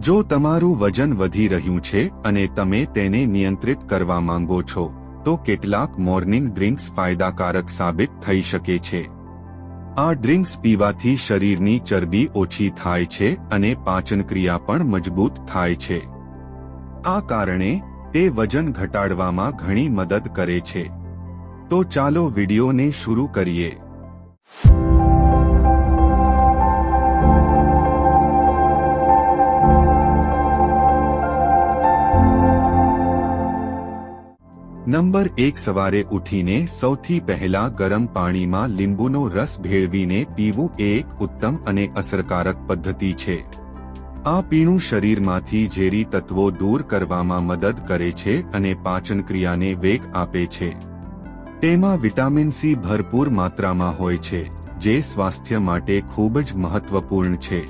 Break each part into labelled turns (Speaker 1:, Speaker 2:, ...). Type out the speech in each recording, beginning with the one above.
Speaker 1: જો તમારું વજન વધી રહ્યું છે અને તમે તેને નિયંત્રિત કરવા માંગો છો તો કેટલાક મોર્નિંગ ડ્રિંક્સ ફાયદાકારક સાબિત થઈ શકે છે। આ ડ્રિંક્સ પીવાથી શરીરની ચરબી ઓછી થાય છે અને પાચનક્રિયા પણ મજબૂત થાય છે। આ કારણે તે વજન ઘટાડવામાં ઘણી મદદ કરે છે। તો ચાલો વિડિયોને શરૂ કરીએ। નંબર 1, સવારે ઉઠીને સૌથી પહેલા ગરમ પાણીમાં લીંબુનો રસ ભેળવીને પીવું એ એક ઉત્તમ અને અસરકારક પદ્ધતિ છે। આ પીણું શરીરમાંથી ઝેરી તત્વો દૂર કરવામાં મદદ કરે છે અને પાચનક્રિયાને વેગ આપે છે। તેમાં વિટામિન સી ભરપૂર માત્રામાં હોય છે, જે સ્વાસ્થ્ય માટે ખૂબ જ મહત્વપૂર્ણ છે।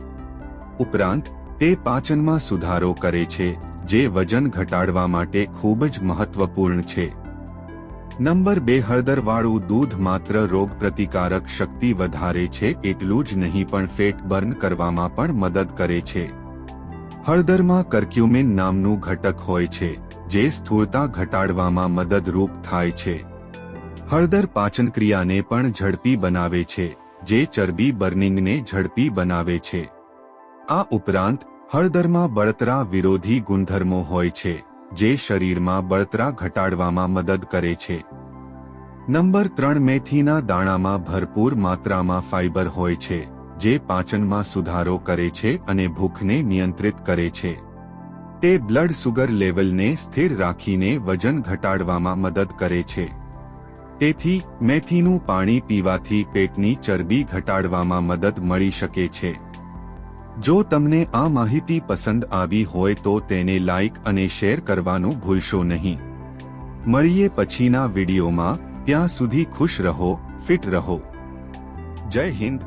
Speaker 1: ઉપરાંત તે પાચનમાં સુધારો કરે છે, જે વજન ઘટાડવા માટે ખૂબ જ મહત્વપૂર્ણ છે। નંબર 2, હળદરવાળું દૂધ માત્ર રોગપ્રતિકારક શક્તિ વધારે છે એટલું જ નહીં પણ ફેટ બર્ન કરવામાં પણ મદદ કરે છે। હળદરમાં કર્ક્યુમિન નામનું ઘટક હોય છે, જે સ્થૂળતા ઘટાડવામાં મદદરૂપ થાય છે। હળદર પાચનક્રિયાને પણ ઝડપી બનાવે છે, જે ચરબી બર્નિંગને ઝડપી બનાવે છે। આ ઉપરાંત હળદરમાં બળતરા વિરોધી ગુણધર્મો હોય છે, જે શરીરમાં બળતરા ઘટાડવામાં મદદ કરે છે। નંબર 3, મેથીના દાણામાં ભરપૂર માત્રામાં ફાઇબર હોય છે, જે પાચનમાં સુધારો કરે છે અને ભૂખને નિયંત્રિત કરે છે। તે બ્લડ સુગર લેવલને સ્થિર રાખીને વજન ઘટાડવામાં મદદ કરે છે। તેથી મેથીનું પાણી પીવાથી પેટની ચરબી ઘટાડવામાં મદદ મળી શકે છે। જો તમને આ માહિતી પસંદ આવી હોય તો તેને લાઇક અને શેર કરવાનું ભૂલશો નહીં। મળીએ પછીના વિડીયોમાં, ત્યાં સુધી ખુશ રહો, ફિટ રહો। જય હિન્દ।